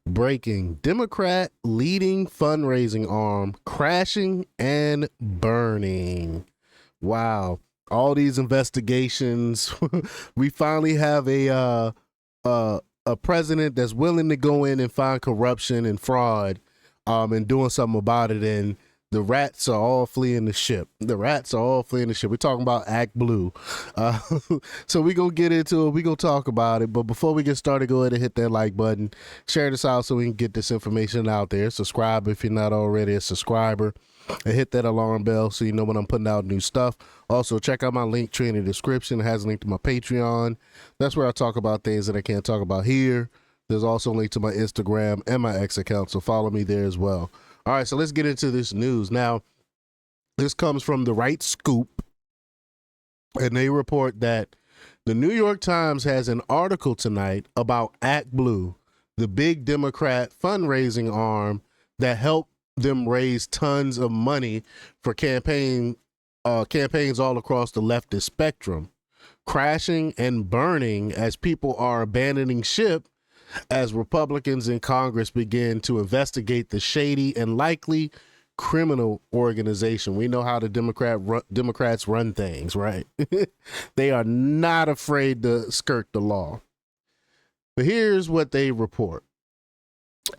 Breaking Democrat leading fundraising arm crashing and burning. Wow. All these investigations. We finally have a president that's willing to go in and find corruption and fraud and doing something about it. And the rats are all fleeing the ship. We're talking about Act Blue. Uh, so we're going to get into it. We're going to talk about it. But before we get started, go ahead and hit that like button. Share this out so we can get this information out there. Subscribe if you're not already a subscriber. And hit that alarm bell so you know when I'm putting out new stuff. Also, check out my link tree in the description. It has a link to my Patreon. That's where I talk about things that I can't talk about here. There's also a link to my Instagram and my X account, so follow me there as well. All right, so let's get into this news. Now, this comes from the Right Scoop, and they report that the New York Times has an article tonight about Act Blue, the big Democrat fundraising arm that helped them raise tons of money for campaigns all across the leftist spectrum, crashing and burning as people are abandoning ship as Republicans in Congress begin to investigate the shady and likely criminal organization. We know how the Democrats run things, right? They are not afraid to skirt the law. But here's what they report.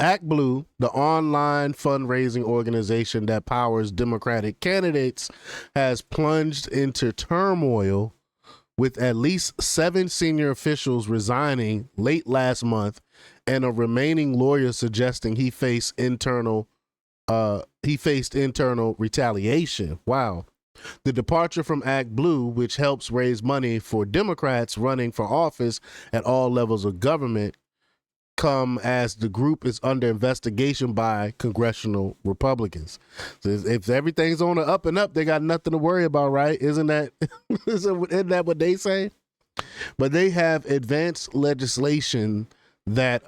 Act Blue, the online fundraising organization that powers Democratic candidates, has plunged into turmoil with at least 7 senior officials resigning late last month and a remaining lawyer suggesting he faced internal retaliation. Wow. The departure from Act Blue, which helps raise money for Democrats running for office at all levels of government, come as the group is under investigation by congressional Republicans. So if everything's on the up and up, they got nothing to worry about, right? Isn't that what they say? But they have advanced legislation that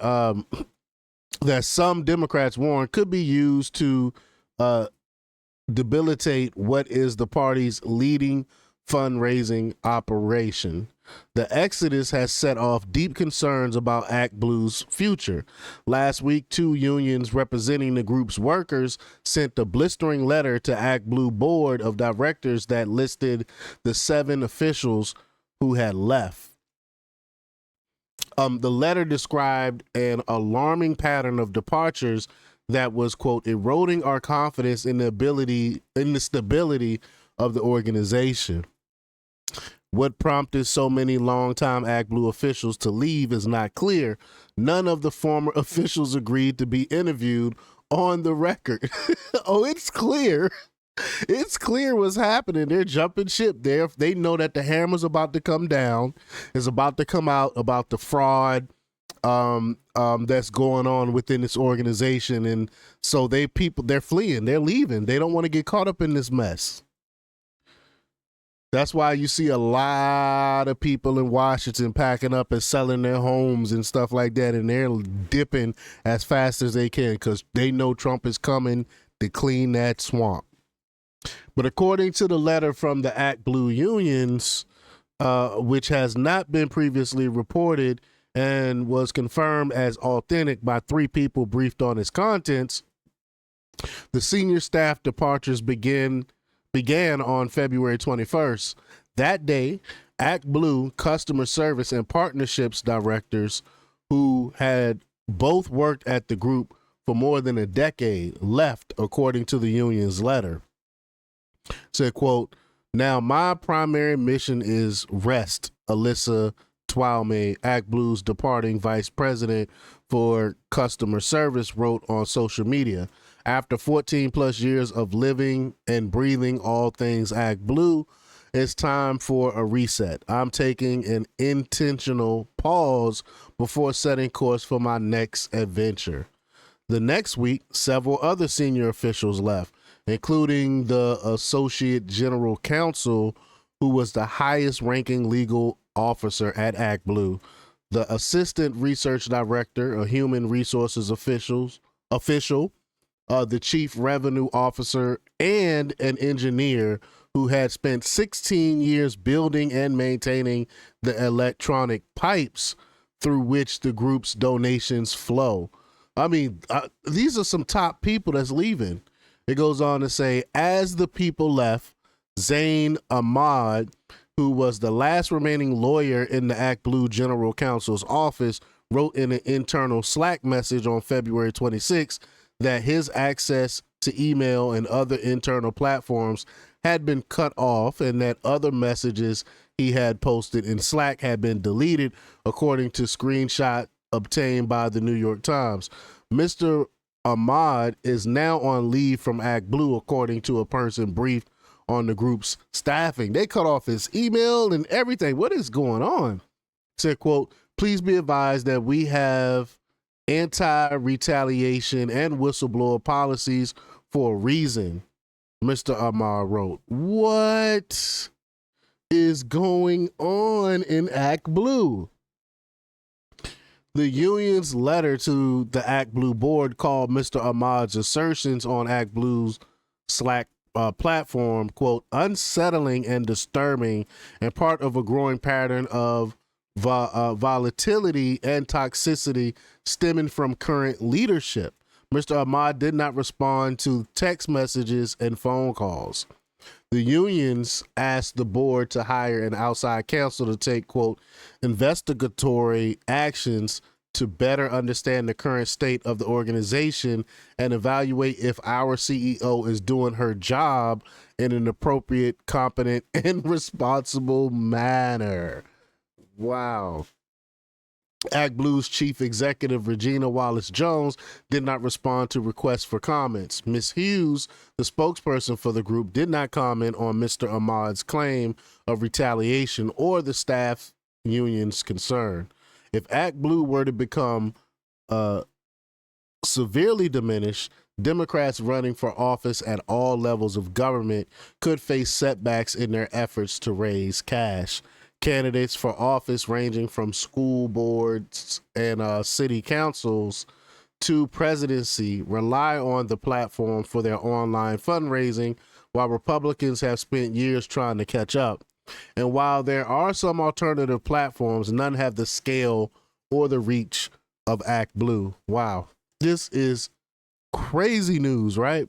that some Democrats warn could be used to debilitate what is the party's leading fundraising operation. The exodus has set off deep concerns about Act Blue's future. Last week, 2 unions representing the group's workers sent a blistering letter to Act Blue board of directors that listed the 7 officials who had left. The letter described an alarming pattern of departures that was, quote, eroding our confidence in the stability of the organization. What prompted so many longtime Act Blue officials to leave is not clear. None of the former officials agreed to be interviewed on the record. Oh, it's clear. It's clear what's happening. They're jumping ship there. They know that the hammer's about to come down. It's about to come out about the fraud that's going on within this organization. And so they're fleeing. They're leaving. They don't want to get caught up in this mess. That's why you see a lot of people in Washington packing up and selling their homes and stuff like that, and they're dipping as fast as they can because they know Trump is coming to clean that swamp. But according to the letter from the Act Blue unions, which has not been previously reported and was confirmed as authentic by 3 people briefed on its contents, the senior staff departures began on February 21st. That day, Act Blue customer service and partnerships directors who had both worked at the group for more than a decade left, according to the union's letter. Said, quote, now my primary mission is rest, Alyssa Twalme, Act Blue's departing vice president for customer service, wrote on social media. After 14 plus years of living and breathing all things Act Blue, it's time for a reset. I'm taking an intentional pause before setting course for my next adventure. The next week, several other senior officials left, including the Associate General Counsel, who was the highest ranking legal officer at Act Blue, the Assistant Research Director, a Human Resources official, the Chief Revenue Officer, and an engineer who had spent 16 years building and maintaining the electronic pipes through which the group's donations flow. I mean, these are some top people that's leaving. It goes on to say, as the people left, Zain Ahmad, who was the last remaining lawyer in the Act Blue General Counsel's office, wrote in an internal Slack message on February 26 that his access to email and other internal platforms had been cut off and that other messages he had posted in Slack had been deleted, according to screenshot obtained by the New York Times. Mr. Ahmad is now on leave from Act Blue, according to a person briefed on the group's staffing. They cut off his email and everything. What is going on? Said, quote, please be advised that we have anti-retaliation and whistleblower policies for a reason, Mr. Ahmad wrote. What is going on in Act Blue? The union's letter to the Act Blue board called Mr. Ahmad's assertions on Act Blue's Slack platform, quote, unsettling and disturbing and part of a growing pattern of volatility and toxicity stemming from current leadership. Mr. Ahmad did not respond to text messages and phone calls. The unions asked the board to hire an outside counsel to take, quote, investigatory actions to better understand the current state of the organization and evaluate if our CEO is doing her job in an appropriate, competent, and responsible manner. Wow. Act Blue's chief executive, Regina Wallace-Jones, did not respond to requests for comments. Ms. Hughes, the spokesperson for the group, did not comment on Mr. Ahmad's claim of retaliation or the staff union's concern. If Act Blue were to become severely diminished, Democrats running for office at all levels of government could face setbacks in their efforts to raise cash. Candidates for office ranging from school boards and city councils to presidency rely on the platform for their online fundraising, while Republicans have spent years trying to catch up. And while there are some alternative platforms, none have the scale or the reach of Act Blue. Wow. This is crazy news, right?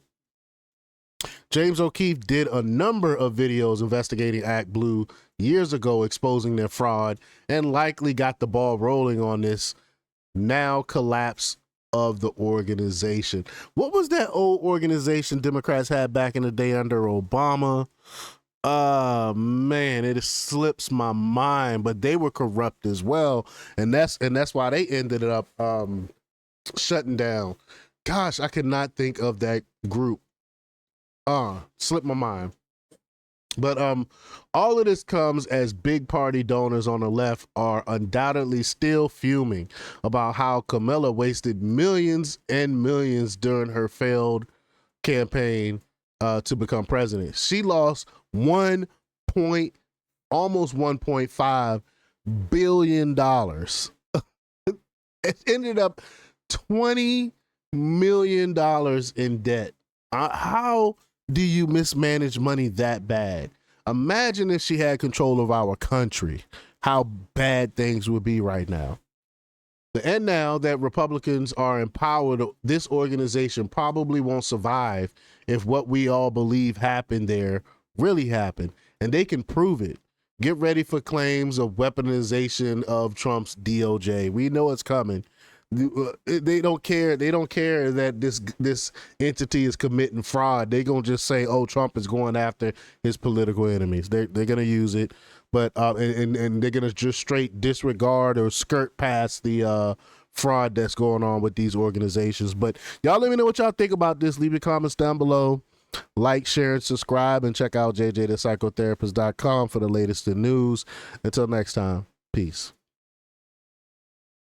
James O'Keefe did a number of videos investigating Act Blue years ago, exposing their fraud, and likely got the ball rolling on this now collapse of the organization. What was that old organization Democrats had back in the day under Obama? Man, it slips my mind, but they were corrupt as well, and that's why they ended up shutting down. Gosh, I could not think of that group. Slipped my mind. But all of this comes as big party donors on the left are undoubtedly still fuming about how Kamala wasted millions and millions during her failed campaign to become president. She lost almost $1.5 billion. It ended up $20 million in debt. How do you mismanage money that bad? Imagine if she had control of our country, how bad things would be right now. And now that Republicans are empowered, this organization probably won't survive if what we all believe happened there really happened, and they can prove it. Get ready for claims of weaponization of Trump's DOJ. We know it's coming. They don't care. They don't care that this entity is committing fraud. They're gonna just say, "Oh, Trump is going after his political enemies." They're gonna use it, but and they're gonna just straight disregard or skirt past the fraud that's going on with these organizations. But y'all let me know what y'all think about this. Leave your comments down below. Like, share, and subscribe, and check out jjthepsychotherapist.com for the latest in news. Until next time, peace.